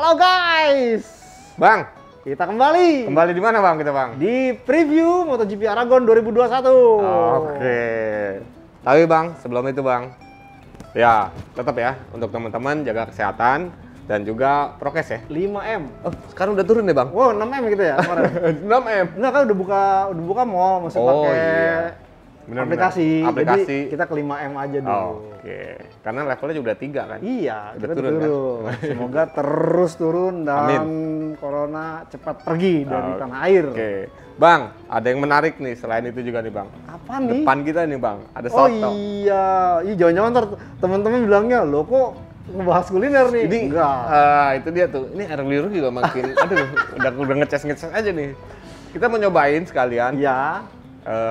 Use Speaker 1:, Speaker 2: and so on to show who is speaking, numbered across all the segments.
Speaker 1: Halo guys,
Speaker 2: Bang,
Speaker 1: kita kembali
Speaker 2: di mana Bang kita Bang?
Speaker 1: di preview MotoGP Aragon 2021.
Speaker 2: Oke. Tapi Bang, sebelum itu Bang, ya tetap ya untuk teman-teman jaga kesehatan dan juga prokes ya.
Speaker 1: 5M.
Speaker 2: Oh, sekarang udah turun deh Bang.
Speaker 1: Wow, 6M gitu ya kemarin.
Speaker 2: 6M.
Speaker 1: Enggak kan udah buka mall, masih pakai aplikasi. Jadi kita ke 5M aja dulu.
Speaker 2: Oke. Karena levelnya juga udah 3 kan?
Speaker 1: Iya,
Speaker 2: udah
Speaker 1: kita
Speaker 2: turun. Kan?
Speaker 1: Semoga terus turun dan corona cepat pergi dari tanah air.
Speaker 2: Oke. Bang, ada yang menarik nih selain itu juga nih Bang.
Speaker 1: Apa nih?
Speaker 2: Depan kita nih Bang, ada
Speaker 1: Oh
Speaker 2: soto.
Speaker 1: iya, jangan-jangan ntar teman-teman bilangnya, lo kok ngebahas kuliner nih?
Speaker 2: Ini
Speaker 1: enggak.
Speaker 2: Itu dia tuh. Ini air liur juga makin, aduh, udah ngecas aja nih. Kita mau nyobain sekalian.
Speaker 1: Iya.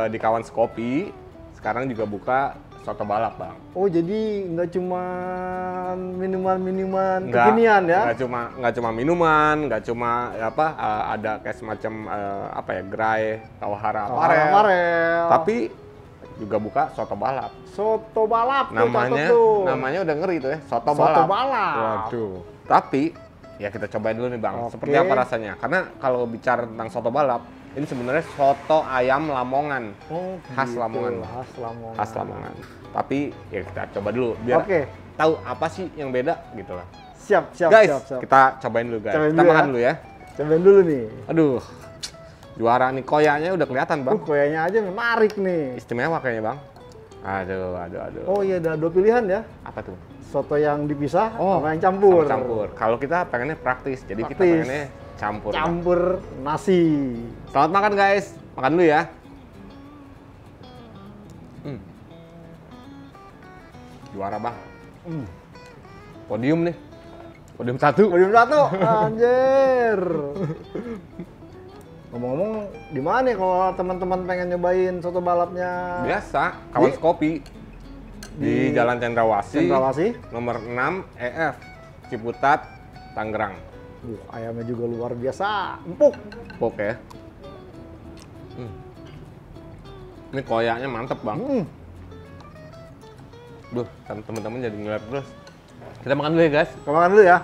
Speaker 2: Di Kawan Kopi sekarang juga buka soto balap Bang.
Speaker 1: Oh jadi nggak cuma minuman kekinian ya?
Speaker 2: Nggak cuma minuman, nggak cuma ada kayak semacam gerai, tawahara, aparel. Tapi juga buka soto balap.
Speaker 1: Soto balap.
Speaker 2: Namanya udah ngeri tuh ya, soto balap.
Speaker 1: Waduh.
Speaker 2: Tapi ya kita cobain dulu nih Bang. Seperti apa rasanya? Karena kalau bicara tentang soto balap, ini sebenarnya soto ayam Lamongan.
Speaker 1: Oh,
Speaker 2: khas
Speaker 1: gitu.
Speaker 2: Lamongan. Khas Lamongan. Tapi ya kita coba dulu biar tahu apa sih yang beda gitu lah.
Speaker 1: Siap.
Speaker 2: Guys, kita cobain dulu guys. Kita makan dulu ya.
Speaker 1: Cobain dulu nih.
Speaker 2: Aduh. Juara nih, koyanya udah kelihatan Bang.
Speaker 1: Koyanya aja menarik nih.
Speaker 2: Istimewa kayaknya Bang. Aduh.
Speaker 1: Oh iya, ada 2 pilihan ya.
Speaker 2: Apa tuh?
Speaker 1: Soto yang dipisah sama yang campur.
Speaker 2: Kalau kita pengennya praktis, jadi kita pengennya campur
Speaker 1: nasi.
Speaker 2: Selamat makan guys, makan dulu ya. Juara Bang. Podium nih. Podium 1.
Speaker 1: Anjir. Ngomong-ngomong, di mana kalau teman-teman pengen nyobain soto balapnya?
Speaker 2: Biasa, Kawan Kopi di Jalan Cendrawasih. Nomor 6 EF Ciputat, Tangerang.
Speaker 1: Ayamnya juga luar biasa, empuk
Speaker 2: ya. Ini koyaknya mantep Bang. Duh, kan teman-teman jadi ngeliat terus. Kita makan dulu ya guys.
Speaker 1: Kita makan dulu ya.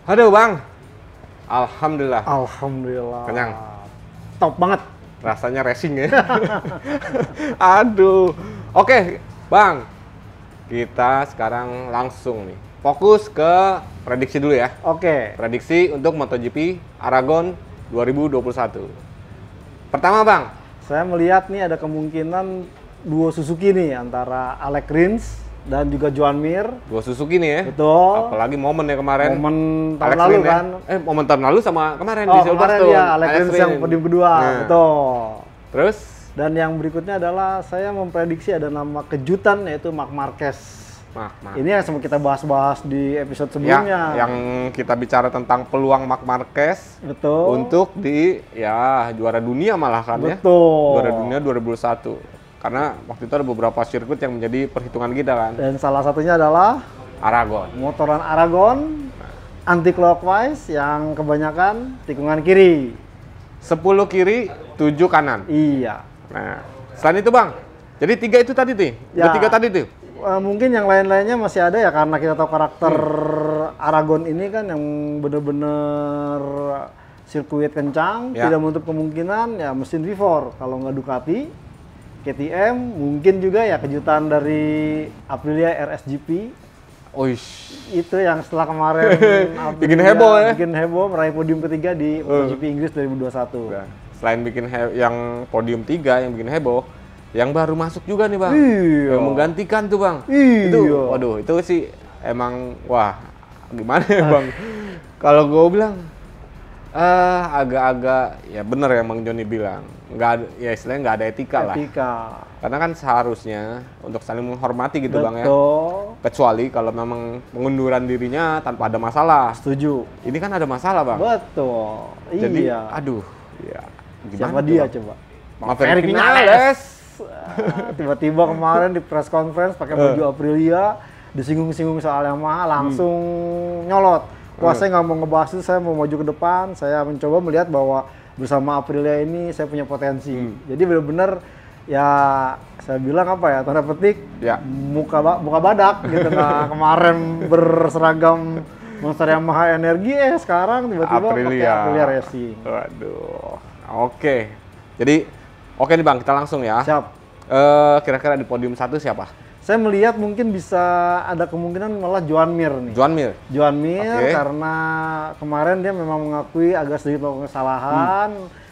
Speaker 2: Aduh Bang, Alhamdulillah. Kenyang.
Speaker 1: Top banget.
Speaker 2: Rasanya racing ya. Aduh. Oke Bang, kita sekarang langsung nih fokus ke prediksi dulu ya.
Speaker 1: Oke.
Speaker 2: Prediksi untuk MotoGP Aragon 2021. Pertama Bang,
Speaker 1: saya melihat nih ada kemungkinan duo Suzuki nih antara Alex Rins dan juga Joan Mir.
Speaker 2: Dua Suzuki nih ya.
Speaker 1: Betul.
Speaker 2: Apalagi momen ya kemarin.
Speaker 1: Momen tahun lalu kan.
Speaker 2: Momen tahun lalu sama kemarin di Silverstone.
Speaker 1: Kemarin ya, Alex Rins yang podium kedua. Betul.
Speaker 2: Terus?
Speaker 1: Dan yang berikutnya adalah saya memprediksi ada nama kejutan yaitu Marc Marquez. Ini yang sempat kita bahas-bahas di episode sebelumnya.
Speaker 2: Yang kita bicara tentang peluang Marc Marquez.
Speaker 1: Betul.
Speaker 2: Untuk juara dunia malah kan ya.
Speaker 1: Betul.
Speaker 2: Juara dunia 2021. Karena waktu itu ada beberapa sirkuit yang menjadi perhitungan kita kan.
Speaker 1: Dan salah satunya adalah
Speaker 2: Aragon.
Speaker 1: Motoran Aragon anti clockwise yang kebanyakan tikungan kiri.
Speaker 2: 10 kiri, 7 kanan.
Speaker 1: Iya.
Speaker 2: Nah, selain itu Bang, jadi 3 itu tadi tuh. Ya. 3 tadi tuh.
Speaker 1: Mungkin yang lain-lainnya masih ada ya karena kita tahu karakter Aragon ini kan yang bener-bener sirkuit kencang, tidak menutup kemungkinan ya mesin V4 kalau nggak Ducati. KTM, mungkin juga ya kejutan dari Aprilia RSGP. Itu yang setelah kemarin
Speaker 2: bikin heboh ya.
Speaker 1: Bikin heboh, meraih podium ketiga di MotoGP Inggris 2021.
Speaker 2: Nah, selain bikin yang podium 3 yang bikin heboh, yang baru masuk juga nih Bang. Yang menggantikan tuh Bang. Itu, waduh, itu sih emang gimana ya Bang? Kalau gue bilang agak-agak ya bener ya Bang Joni bilang. Istilahnya nggak ada etika lah. Karena kan seharusnya untuk saling menghormati gitu Bang ya. Kecuali kalau memang pengunduran dirinya tanpa ada masalah.
Speaker 1: Setuju.
Speaker 2: Ini kan ada masalah Bang.
Speaker 1: Betul.
Speaker 2: Jadi,
Speaker 1: iya.
Speaker 2: Aduh, ya gimana
Speaker 1: siapa dia coba?
Speaker 2: Maverick Vinales.
Speaker 1: Tiba-tiba kemarin di press conference pakai baju Aprilia, disinggung-singgung soal Yamaha, langsung nyolot. Wah, saya nggak mau ngebahas itu, saya mau maju ke depan. Saya mencoba melihat bahwa bersama Aprilia ini saya punya potensi. Jadi benar-benar ya saya bilang apa ya, tanda petik muka badak gitu. Nah, kemarin berseragam Monster Yamaha Energi, sekarang tiba-tiba pakai Aprilia Racing.
Speaker 2: Waduh, oke. Jadi oke nih Bang, kita langsung ya.
Speaker 1: Siap.
Speaker 2: Kira-kira di podium 1 siapa?
Speaker 1: Saya melihat mungkin bisa ada kemungkinan malah Joan Mir nih. Joan Mir karena kemarin dia memang mengakui agak sedikit melakukan kesalahan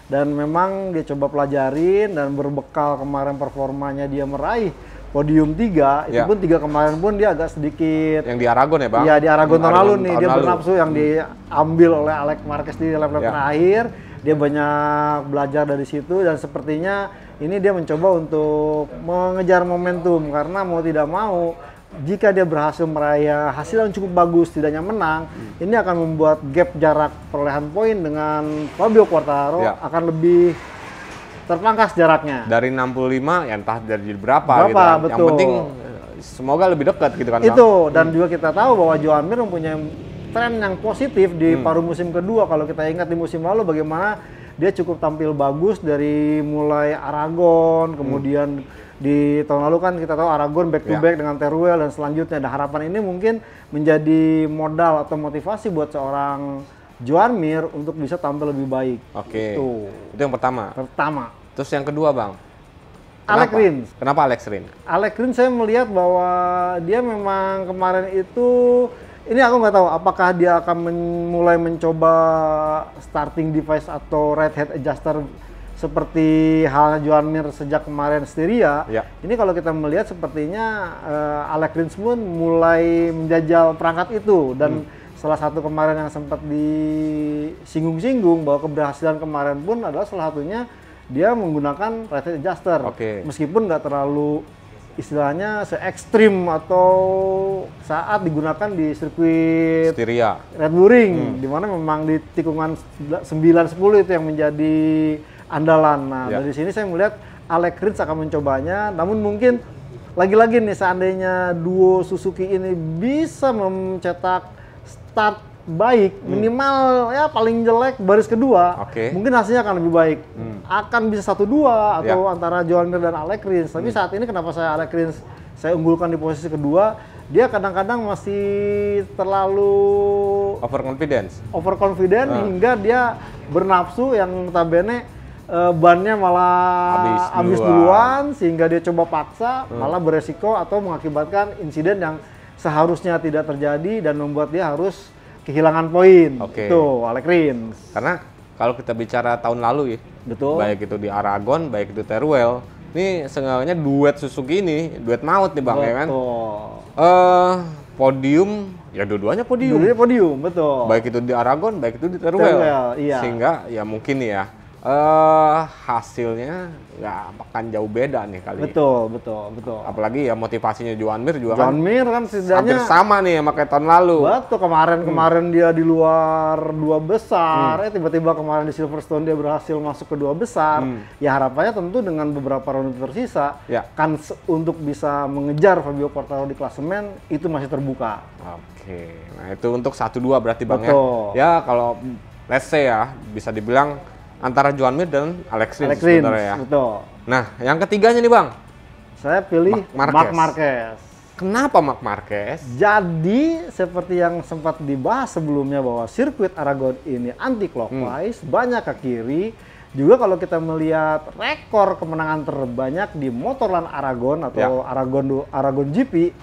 Speaker 1: dan memang dia coba pelajarin, dan berbekal kemarin performanya dia meraih podium 3, itu pun 3 kemarin pun dia agak sedikit.
Speaker 2: Yang di Aragon ya Bang?
Speaker 1: Iya, di Aragon tahun lalu nih, dia bernafsu yang diambil oleh Alex Marquez di lap-lap terakhir. Dia banyak belajar dari situ, dan sepertinya ini dia mencoba untuk mengejar momentum, karena mau tidak mau jika dia berhasil meraih hasil yang cukup bagus, tidaknya menang, ini akan membuat gap jarak perolehan poin dengan Fabio Quartararo akan lebih terpangkas jaraknya.
Speaker 2: Dari 65 ya entah dari berapa gitu kan.
Speaker 1: Betul.
Speaker 2: Yang penting semoga lebih dekat gitu kan.
Speaker 1: Itu, dan juga kita tahu bahwa Joan Mir mempunyai tren yang positif di paruh musim kedua. Kalau kita ingat di musim lalu bagaimana dia cukup tampil bagus dari mulai Aragon, kemudian di tahun lalu kan kita tahu Aragon back to back dengan Teruel dan selanjutnya. Dan harapan ini mungkin menjadi modal atau motivasi buat seorang Joan Mir untuk bisa tampil lebih baik.
Speaker 2: Oke. Itu yang pertama. Terus yang kedua Bang?
Speaker 1: Alex Rins.
Speaker 2: Kenapa Alex Rins?
Speaker 1: Alex Rins saya melihat bahwa dia memang kemarin itu, ini aku nggak tahu apakah dia akan mulai mencoba starting device atau right head adjuster seperti halnya Joan Mir sejak kemarin Styria. Ini kalau kita melihat sepertinya Alex Rins pun mulai menjajal perangkat itu, dan salah satu kemarin yang sempat disinggung-singgung bahwa keberhasilan kemarin pun adalah salah satunya dia menggunakan right head adjuster. Meskipun nggak terlalu istilahnya se-ekstrim atau saat digunakan di sirkuit
Speaker 2: Styria
Speaker 1: Red Bull Ring, di mana memang di tikungan 9-10 itu yang menjadi andalan. Nah, dari sini saya melihat Alex Rins akan mencobanya, namun mungkin lagi-lagi nih seandainya duo Suzuki ini bisa mencetak start baik, minimal ya paling jelek baris kedua, mungkin hasilnya akan lebih baik. Akan bisa 1-2 atau antara Joan Mir dan Alex Rins. Tapi saat ini kenapa saya Alex Rins saya unggulkan di posisi kedua, dia kadang-kadang masih terlalu overconfident hingga dia bernafsu yang notabene bannya malah habis duluan, sehingga dia coba paksa malah beresiko atau mengakibatkan insiden yang seharusnya tidak terjadi dan membuat dia harus kehilangan poin. Itu Alex Rins.
Speaker 2: Karena kalau kita bicara tahun lalu ya, baik itu di Aragon, baik itu Teruel, ini seenggaknya duet Suzuki ini, duet maut nih Bang, ya kan? Podium, ya dua-duanya podium.
Speaker 1: Dua-duanya podium, betul.
Speaker 2: Baik itu di Aragon, baik itu di Teruel. Sehingga ya mungkin ya hasilnya nggak akan jauh beda nih kali.
Speaker 1: Betul.
Speaker 2: Apalagi ya motivasinya Joan Mir juga
Speaker 1: Joan Mir kan
Speaker 2: hampir sama nih sama kayak tahun lalu.
Speaker 1: Betul, kemarin dia di luar 2 besar, tiba-tiba kemarin di Silverstone dia berhasil masuk ke 2 besar. Ya harapannya tentu dengan beberapa ronde tersisa, kan untuk bisa mengejar Fabio Quartararo di klasemen itu masih terbuka.
Speaker 2: Nah itu untuk 1-2 berarti Bang ya. Ya kalau let's say ya bisa dibilang antara Joan Mir dan Alex Rins sebenarnya ya. Nah, yang ketiganya nih Bang.
Speaker 1: Saya pilih Marc Marquez.
Speaker 2: Kenapa Marc Marquez?
Speaker 1: Jadi seperti yang sempat dibahas sebelumnya bahwa sirkuit Aragon ini anti clockwise, banyak ke kiri. Juga kalau kita melihat rekor kemenangan terbanyak di Motorland Aragon atau Aragon GP,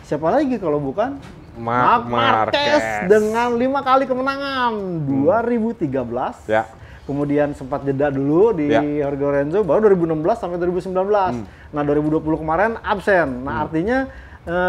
Speaker 1: siapa lagi kalau bukan Marc Marquez dengan 5 kali kemenangan. 2013. Kemudian sempat jeda dulu di Jorge Lorenzo, baru 2016 sampai 2019. Nah 2020 kemarin absen. Nah artinya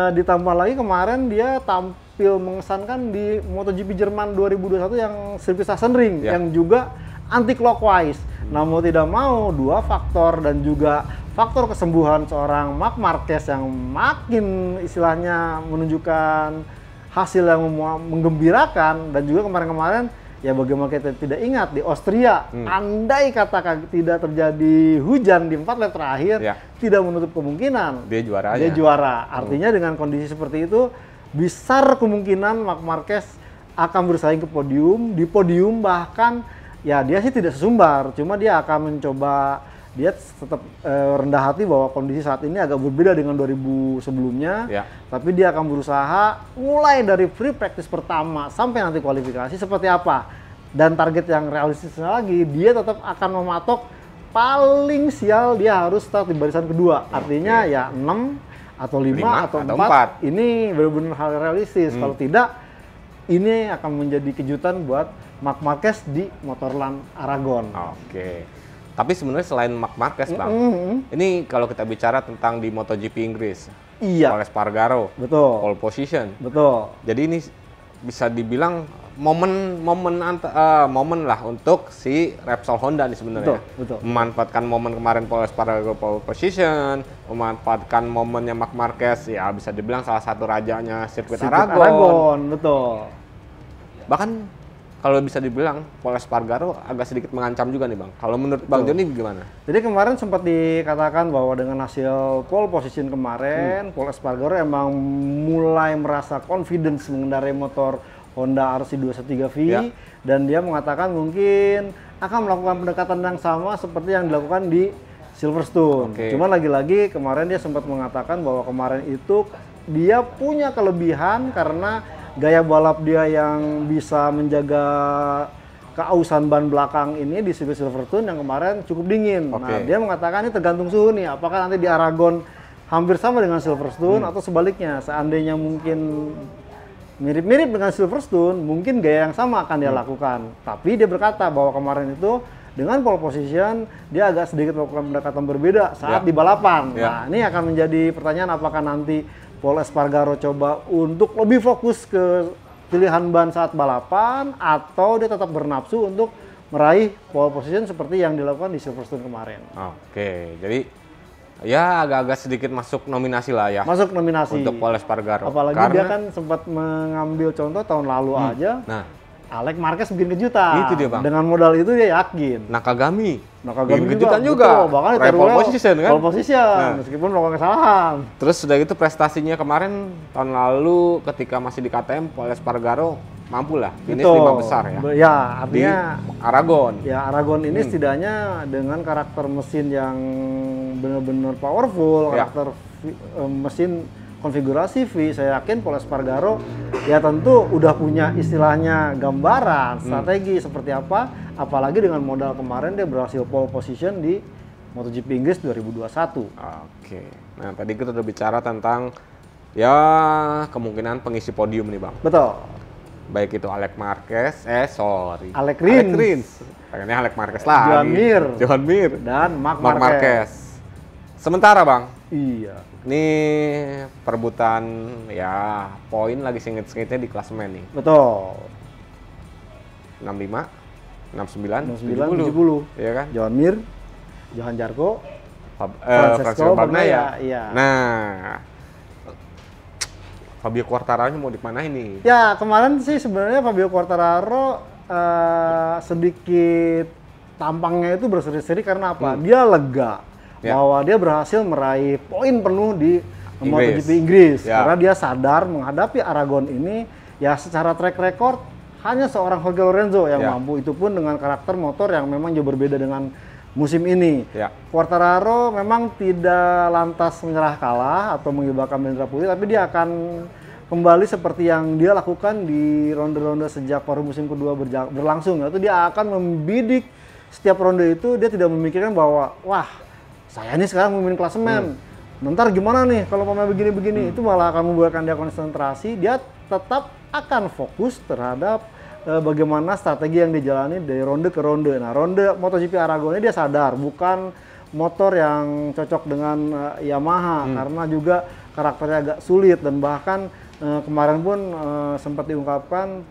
Speaker 1: ditambah lagi kemarin dia tampil mengesankan di MotoGP Jerman 2021 yang sirkuit Sachsenring yang juga anti clockwise. Nah mau tidak mau 2 faktor dan juga faktor kesembuhan seorang Marc Marquez yang makin istilahnya menunjukkan hasil yang menggembirakan, dan juga kemarin-kemarin ya bagaimana kita tidak ingat di Austria, andai katakan tidak terjadi hujan di 4 lap terakhir, tidak menutup kemungkinan
Speaker 2: dia juara.
Speaker 1: Dia juara. Artinya dengan kondisi seperti itu, besar kemungkinan Marc Marquez akan bersaing ke podium, di podium bahkan ya dia sih tidak sesumbar, cuma dia akan mencoba. Dia tetap rendah hati bahwa kondisi saat ini agak berbeda dengan 2000 sebelumnya, tapi dia akan berusaha mulai dari free practice pertama sampai nanti kualifikasi seperti apa. Dan target yang realistis lagi, dia tetap akan mematok paling sial dia harus start di barisan kedua. Artinya ya 6 atau 5 atau 4. Ini benar-benar hal realistis. Kalau tidak, ini akan menjadi kejutan buat Marc Marquez di Motorland Aragon.
Speaker 2: Tapi sebenarnya selain Marc Marquez, Bang, ini kalau kita bicara tentang di MotoGP Inggris, Pol Espargaro, pole position. Jadi ini bisa dibilang momen lah untuk si Repsol Honda nih sebenarnya. Memanfaatkan momen kemarin Pol Espargaro pole position, memanfaatkan momennya Marc Marquez, ya bisa dibilang salah satu rajanya sirkuit Aragon. Bahkan kalau bisa dibilang Pol Espargaro agak sedikit mengancam juga nih Bang. Kalau menurut Bang Joni gimana?
Speaker 1: Jadi kemarin sempat dikatakan bahwa dengan hasil pole position kemarin, Pol Espargaro emang mulai merasa confidence mengendarai motor Honda RC213V, dan dia mengatakan mungkin akan melakukan pendekatan yang sama seperti yang dilakukan di Silverstone. Cuman lagi-lagi kemarin dia sempat mengatakan bahwa kemarin itu dia punya kelebihan karena gaya balap dia yang bisa menjaga keausan ban belakang ini di sirkuit Silverstone yang kemarin cukup dingin. Nah, dia mengatakan ini tergantung suhu nih, apakah nanti di Aragon hampir sama dengan Silverstone atau sebaliknya. Seandainya mungkin mirip-mirip dengan Silverstone, mungkin gaya yang sama akan dia lakukan. Tapi dia berkata bahwa kemarin itu dengan pole position, dia agak sedikit melakukan pendekatan berbeda saat di balapan. Nah, ini akan menjadi pertanyaan apakah nanti Pol Espargaro coba untuk lebih fokus ke pilihan ban saat balapan, atau dia tetap bernafsu untuk meraih pole position seperti yang dilakukan di Silverstone kemarin.
Speaker 2: Jadi ya agak-agak sedikit masuk nominasi lah ya.
Speaker 1: Masuk nominasi.
Speaker 2: Untuk Pol Espargaro.
Speaker 1: Apalagi dia kan sempat mengambil contoh tahun lalu aja. Alex Marquez bikin kejutan.
Speaker 2: Itu dia Bang.
Speaker 1: Dengan modal itu dia yakin.
Speaker 2: Nakagami
Speaker 1: bikin
Speaker 2: kejutan juga.
Speaker 1: Bahkan
Speaker 2: pole position kan?
Speaker 1: Pole position, meskipun melakukan kesalahan.
Speaker 2: Terus sudah itu prestasinya kemarin tahun lalu ketika masih di KTM, Pol Espargaro mampu lah finish 5 besar ya.
Speaker 1: Ya, artinya
Speaker 2: di Aragon.
Speaker 1: Ya, Aragon ini setidaknya dengan karakter mesin yang benar-benar powerful, karakter mesin konfigurasi V, saya yakin Pol Espargaro ya tentu udah punya istilahnya gambaran strategi seperti apa, apalagi dengan modal kemarin dia berhasil pole position di MotoGP Inggris 2021.
Speaker 2: Nah tadi kita udah bicara tentang ya kemungkinan pengisi podium nih Bang.
Speaker 1: Betul.
Speaker 2: Baik itu Alex Marquez,
Speaker 1: Alex Rins.
Speaker 2: Pengennya Alex Marquez lagi. Joan Mir.
Speaker 1: Dan Marc Marquez.
Speaker 2: Sementara Bang.
Speaker 1: Iya.
Speaker 2: Ini perebutan ya poin lagi sengit-sengitnya di klasemen nih.
Speaker 1: Betul.
Speaker 2: 65, 69,
Speaker 1: 70.
Speaker 2: Iya kan?
Speaker 1: Joan Mir, Johan Zarco,
Speaker 2: Francesco Bagnaia.
Speaker 1: Iya.
Speaker 2: Nah, Fabio Quartararo mau di mana ini?
Speaker 1: Ya, kemarin sih sebenarnya Fabio Quartararo sedikit tampangnya itu berseri-seri karena apa? Dia lega. Bahwa dia berhasil meraih poin penuh di MotoGP Inggris. Karena dia sadar menghadapi Aragon ini, ya secara track record hanya seorang Jorge Lorenzo yang mampu, itu pun dengan karakter motor yang memang jauh berbeda dengan musim ini. Quartararo memang tidak lantas menyerah kalah atau mengibarkan bendera putih, tapi dia akan kembali seperti yang dia lakukan di ronde-ronde sejak paruh musim kedua berlangsung. Yaitu dia akan membidik setiap ronde itu, dia tidak memikirkan bahwa wah, saya ini sekarang memimpin klasemen, ntar gimana nih kalau pemain begini-begini, itu malah akan membuatkan dia konsentrasi. Dia tetap akan fokus terhadap bagaimana strategi yang dijalani dari ronde ke ronde. Nah, ronde MotoGP Aragon ini dia sadar bukan motor yang cocok dengan Yamaha, karena juga karakternya agak sulit, dan bahkan kemarin pun sempat diungkapkan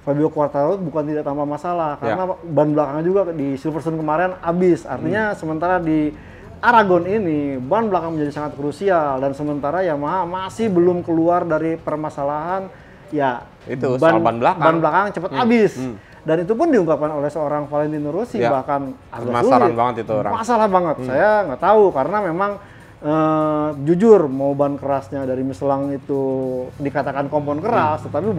Speaker 1: Fabio Quartararo bukan tidak tanpa masalah, karena ban belakangnya juga di Silverstone kemarin habis. Artinya sementara di Aragon ini ban belakang menjadi sangat krusial, dan sementara Yamaha masih belum keluar dari permasalahan ya
Speaker 2: itu
Speaker 1: ban
Speaker 2: belakang
Speaker 1: cepat habis. Dan itu pun diungkapkan oleh seorang Valentino Rossi, bahkan agak
Speaker 2: masalah
Speaker 1: sulit.
Speaker 2: banget itu orang.
Speaker 1: Masalah banget, saya nggak tahu karena memang jujur mau ban kerasnya dari Michelin itu dikatakan kompon keras, tetapi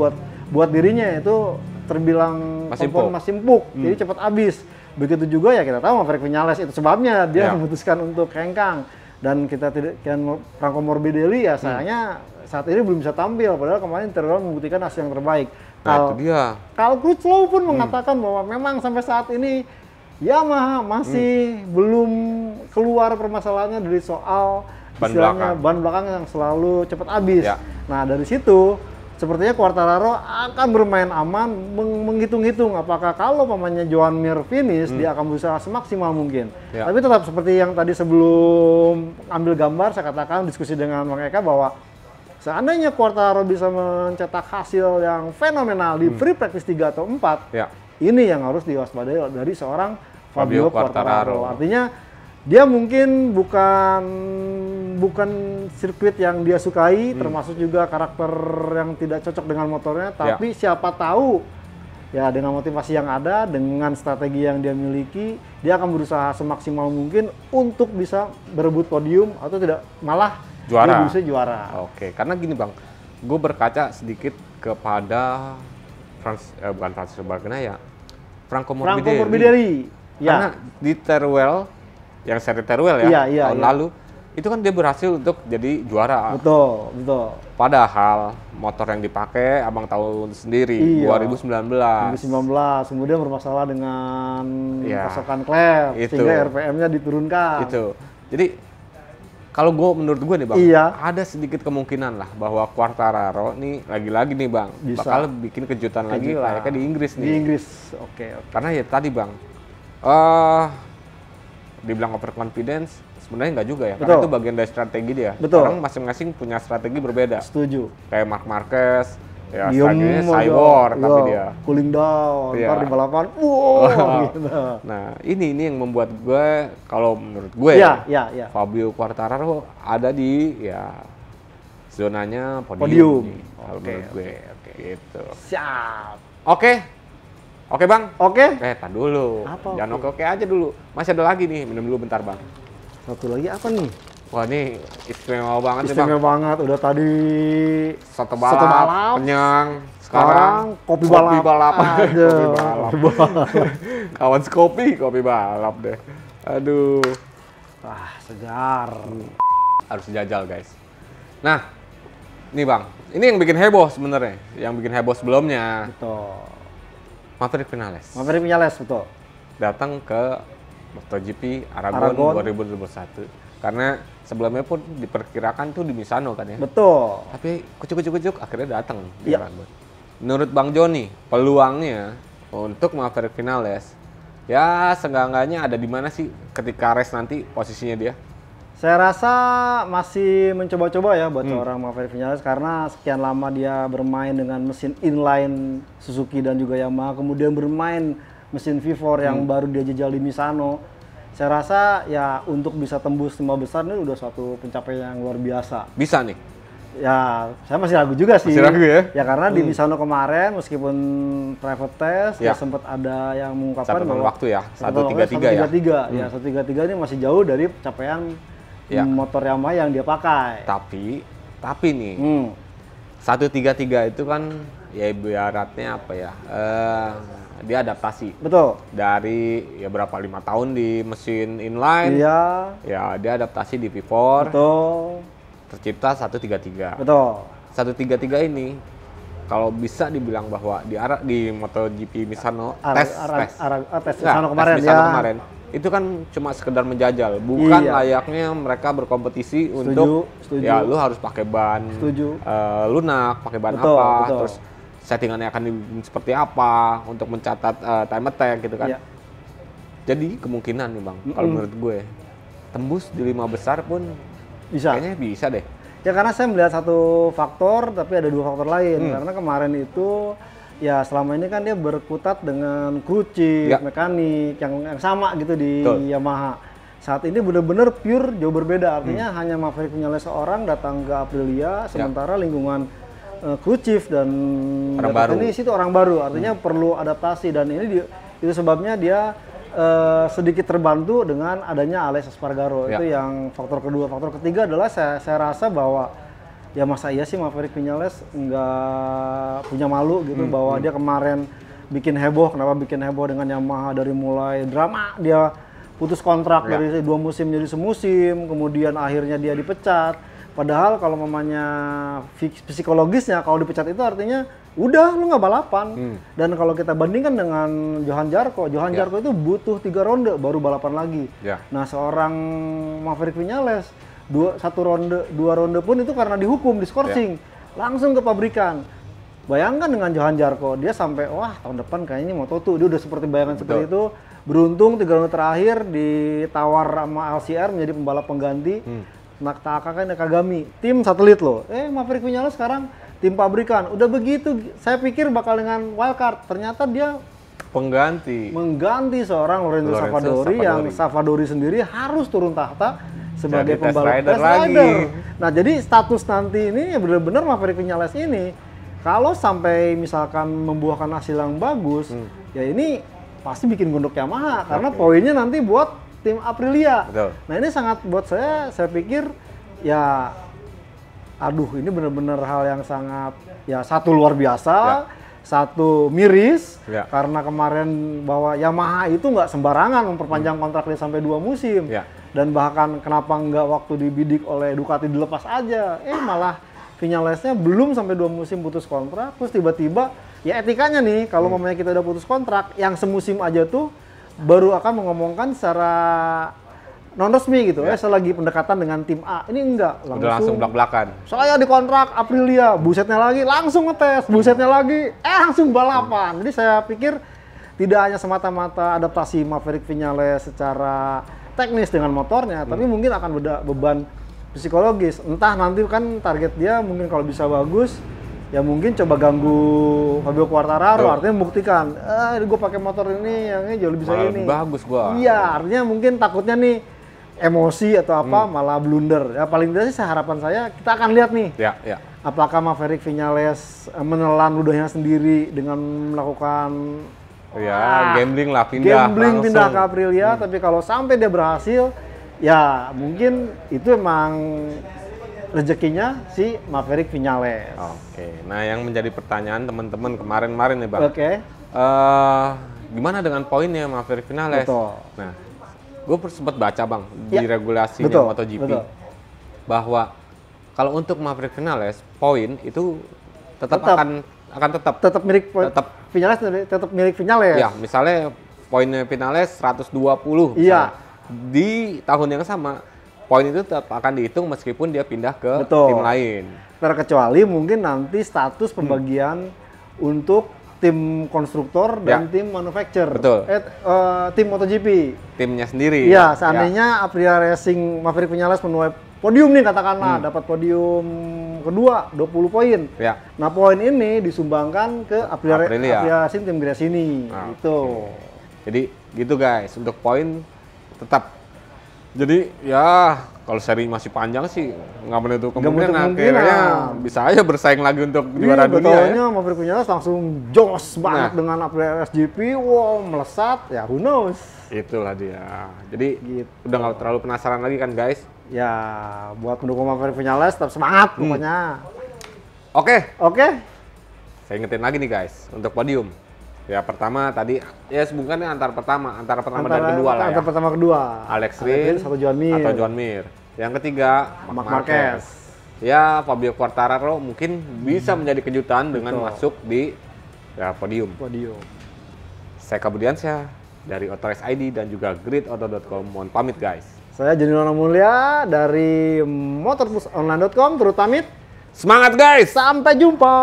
Speaker 1: buat dirinya itu terbilang kompon masih empuk, jadi cepat habis. Begitu juga ya kita tahu Maverick Vinales itu sebabnya dia memutuskan untuk hengkang. Dan kita tidak kan Franco Morbidelli ya sayangnya saat ini belum bisa tampil, padahal kemarin Teruel membuktikan hasil yang terbaik.
Speaker 2: Nah, itu dia.
Speaker 1: Karl Crutchlow pun mengatakan bahwa memang sampai saat ini Yamaha masih belum keluar permasalahannya dari soal ban belakang yang selalu cepat habis. Nah dari situ sepertinya Quartararo akan bermain aman, menghitung-hitung apakah kalau pamannya Joan Mir finish dia akan berusaha semaksimal mungkin. Tapi tetap seperti yang tadi sebelum ambil gambar saya katakan diskusi dengan Bang Eka bahwa seandainya Quartararo bisa mencetak hasil yang fenomenal di free practice 3 atau 4, ini yang harus diwaspadai dari seorang Fabio Quartararo. Artinya dia mungkin bukan sirkuit yang dia sukai, termasuk juga karakter yang tidak cocok dengan motornya, tapi siapa tahu ya dengan motivasi yang ada, dengan strategi yang dia miliki, dia akan berusaha semaksimal mungkin untuk bisa berebut podium atau tidak malah
Speaker 2: juara.
Speaker 1: Dia bisa juara.
Speaker 2: Oke, karena gini Bang, gue berkaca sedikit kepada bukan Francis Bagnaia, Franco Morbidelli. Karena di Teruel, yang seri Teruel tahun lalu, itu kan dia berhasil untuk jadi juara.
Speaker 1: Betul.
Speaker 2: Padahal motor yang dipakai, abang tahu sendiri, 2019,
Speaker 1: kemudian bermasalah dengan pasokan klep, sehingga RPM-nya diturunkan.
Speaker 2: Jadi kalau menurut gue nih Bang, ada sedikit kemungkinan lah bahwa Quartararo nih lagi-lagi nih Bang, bakal bikin kejutan lagi layaknya di Inggris nih.
Speaker 1: Di Inggris, oke.
Speaker 2: Karena ya tadi Bang, dibilang overconfidence, sebenarnya nggak juga ya, karena itu bagian dari strategi dia. Orang masing-masing punya strategi berbeda.
Speaker 1: Setuju.
Speaker 2: Kayak Marc Marquez, ya strateginya cyborg, tapi dia
Speaker 1: cooling down, ntar di balapan, gitu.
Speaker 2: Nah ini yang membuat gue, kalau menurut gue Fabio Quartararo ada di zonanya podium. Menurut gue. Gitu.
Speaker 1: Siap.
Speaker 2: Oke Bang.
Speaker 1: Tar
Speaker 2: dulu. Jangan oke aja dulu. Masih ada lagi nih, minum dulu bentar Bang.
Speaker 1: Satu lagi apa nih?
Speaker 2: Wah ini istimewa banget nih Bang.
Speaker 1: Istimewa banget, udah tadi
Speaker 2: soto balap, kenyang. Sekarang
Speaker 1: kopi balap.
Speaker 2: Kopi balap. Kawan kopi balap deh. Aduh.
Speaker 1: Wah, segar.
Speaker 2: Harus jajal guys. Nah, nih Bang, ini yang bikin heboh sebenarnya. Yang bikin heboh sebelumnya.
Speaker 1: Betul.
Speaker 2: Maverick Vinales,
Speaker 1: betul.
Speaker 2: Datang ke MotoGP Aragon 2021. Karena sebelumnya pun diperkirakan tuh di Misano kan ya.
Speaker 1: Betul.
Speaker 2: Tapi kucuk akhirnya datang di Aragon. Menurut Bang Joni, peluangnya untuk Maverick Vinales, ya seenggak-enggaknya ada di mana sih ketika race nanti posisinya dia?
Speaker 1: Saya rasa masih mencoba-coba ya buat seorang Maverick Vinales karena sekian lama dia bermain dengan mesin inline Suzuki dan juga Yamaha, kemudian bermain mesin V4 yang baru dia jajal di Misano. Saya rasa ya untuk bisa tembus 5 besar ini udah suatu pencapaian yang luar biasa.
Speaker 2: Bisa nih?
Speaker 1: Ya, saya masih ragu juga sih.
Speaker 2: Masih ragu ya?
Speaker 1: Ya karena di Misano kemarin meskipun private test ya sempat ada yang mengungkapkan bahwa
Speaker 2: waktu ya 133 ya.
Speaker 1: Ya 133 ini masih jauh dari capaian motor Yamaha yang dia pakai.
Speaker 2: Tapi nih, 133 itu kan ya ibaratnya apa ya? Dia adaptasi.
Speaker 1: Betul.
Speaker 2: Dari ya berapa 5 tahun di mesin inline.
Speaker 1: Iya.
Speaker 2: Ya dia adaptasi di V4.
Speaker 1: Betul.
Speaker 2: Tercipta 133.
Speaker 1: Betul.
Speaker 2: 133 ini kalau bisa dibilang bahwa di MotoGP Misano tes
Speaker 1: Misano kemarin
Speaker 2: itu kan cuma sekedar menjajal, bukan layaknya mereka berkompetisi untuk ya lu harus pakai ban lunak, pakai ban terus settingannya akan seperti apa untuk mencatat time attack gitu kan. Jadi kemungkinan nih Bang, kalau menurut gue tembus di 5 besar pun kayaknya bisa deh.
Speaker 1: Ya karena saya melihat satu faktor, tapi ada 2 faktor lain. Karena kemarin itu ya selama ini kan dia berkutat dengan kru chief, mekanik yang sama gitu di Yamaha. Saat ini benar-benar pure jauh berbeda. Artinya hanya Maverick Vinales seorang datang ke Aprilia, sementara lingkungan crew chief dan ini itu orang baru, artinya perlu adaptasi dan ini itu sebabnya dia sedikit terbantu dengan adanya Alex Espargaro. Itu yang faktor kedua. Faktor ketiga adalah saya rasa bahwa ya masa iya sih Maverick Viñales nggak punya malu gitu bahwa dia kemarin bikin heboh. Kenapa bikin heboh dengan Yamaha dari mulai drama dia putus kontrak dari 2 musim jadi semusim, kemudian akhirnya dia dipecat. Padahal kalau mamanya psikologisnya kalau dipecat itu artinya udah lu nggak balapan. Dan kalau kita bandingkan dengan Johan Zarco Zarco itu butuh 3 ronde baru balapan lagi. Nah seorang Maverick Viñales 2 ronde pun itu karena dihukum, diskorsing, langsung ke pabrikan. Bayangkan dengan Johan Zarco, dia sampai wah tahun depan kayaknya Moto2, dia udah seperti bayangan seperti itu. Beruntung 3 ronde terakhir ditawar sama LCR menjadi pembalap pengganti. Nakataka Nakagami, tim satelit loh. Maverick Viñales sekarang tim pabrikan. Udah begitu, saya pikir bakal dengan wildcard. Ternyata dia mengganti seorang Lorenzo Savadori yang Savadori sendiri harus turun tahta sebagai pembalap test rider. Nah, jadi status nanti ini benar-benar Maverick Viñales ini kalau sampai misalkan membuahkan hasil yang bagus, ya ini pasti bikin gondok Yamaha karena poinnya nanti buat tim Aprilia. Nah, ini sangat buat saya pikir ya aduh ini benar-benar hal yang sangat ya satu luar biasa, satu miris karena kemarin bahwa Yamaha itu nggak sembarangan memperpanjang kontrak dia sampai 2 musim. Dan bahkan kenapa nggak waktu dibidik oleh Ducati dilepas aja, malah Viñalesnya belum sampai 2 musim putus kontrak, terus tiba-tiba ya etikanya nih kalau mamanya kita udah putus kontrak, yang semusim aja tuh baru akan mengomongkan secara non resmi gitu, saya lagi pendekatan dengan tim A, ini enggak,
Speaker 2: langsung belak-belakan.
Speaker 1: Saya dikontrak Aprilia, busetnya lagi langsung ngetes, busetnya lagi, langsung balapan. Jadi saya pikir tidak hanya semata-mata adaptasi Maverick Viñales secara teknis dengan motornya, tapi mungkin akan beban psikologis. Entah nanti kan target dia mungkin kalau bisa bagus, ya mungkin coba ganggu Fabio Quartararo, artinya membuktikan, gue pakai motor ini yang jauh lebih bisa ini.
Speaker 2: Bagus gua.
Speaker 1: Iya, artinya mungkin takutnya nih emosi atau apa malah blunder. Ya paling tidak sih harapan saya kita akan lihat nih. Apakah Maverick Viñales menelan ludahnya sendiri dengan melakukan
Speaker 2: gambling lah, pindah
Speaker 1: ke Aprilia, tapi kalau sampai dia berhasil, ya mungkin itu emang rezekinya si Maverick Viñales.
Speaker 2: Nah yang menjadi pertanyaan teman-teman kemarin nih Bang. Gimana dengan poinnya Maverick Viñales? Nah, gue sempat baca Bang di regulasinya MotoGP bahwa kalau untuk Maverick Viñales poin itu tetap milik
Speaker 1: Viñales, tetap milik Viñales.
Speaker 2: Ya, misalnya poinnya Viñales 120. Di tahun yang sama, poin itu tetap akan dihitung meskipun dia pindah ke tim lain.
Speaker 1: Terkecuali mungkin nanti status pembagian untuk tim konstruktor dan tim manufacturer. Tim MotoGP. Timnya sendiri. Iya, seandainya Aprilia Racing Maverick Viñales menuai podium nih katakanlah, dapat podium kedua 20 poin. Nah, poin ini disumbangkan ke Aprilia Racing tim Gresini. Gitu.
Speaker 2: Jadi gitu guys, untuk poin tetap. Jadi ya kalau seri masih panjang sih nggak menutup kemungkinan akhirnya bisa aja bersaing lagi untuk juara dunia.
Speaker 1: Betulnya Maverick Viñales langsung jos banget dengan Aprilia SGP, melesat, ya who knows.
Speaker 2: Itulah dia. Jadi udah nggak terlalu penasaran lagi kan guys.
Speaker 1: Ya buat pendukung Maverick Viñales tetap semangat pokoknya.
Speaker 2: Oke. Saya ingetin lagi nih guys untuk podium. Ya pertama tadi ya sebutkannya antara pertama dan kedua lah ya. Antara pertama kedua. Alex Rins atau Joan Mir. Yang ketiga Marc Marquez. Ya Fabio Quartararo mungkin bisa menjadi kejutan dengan masuk di podium. Saya Kabudiansyah dari Auto Race ID dan juga gridauto.com. Mohon pamit guys.
Speaker 1: Saya Joni Lono Mulia dari motorplusonline.com turut pamit.
Speaker 2: Semangat guys.
Speaker 1: Sampai jumpa.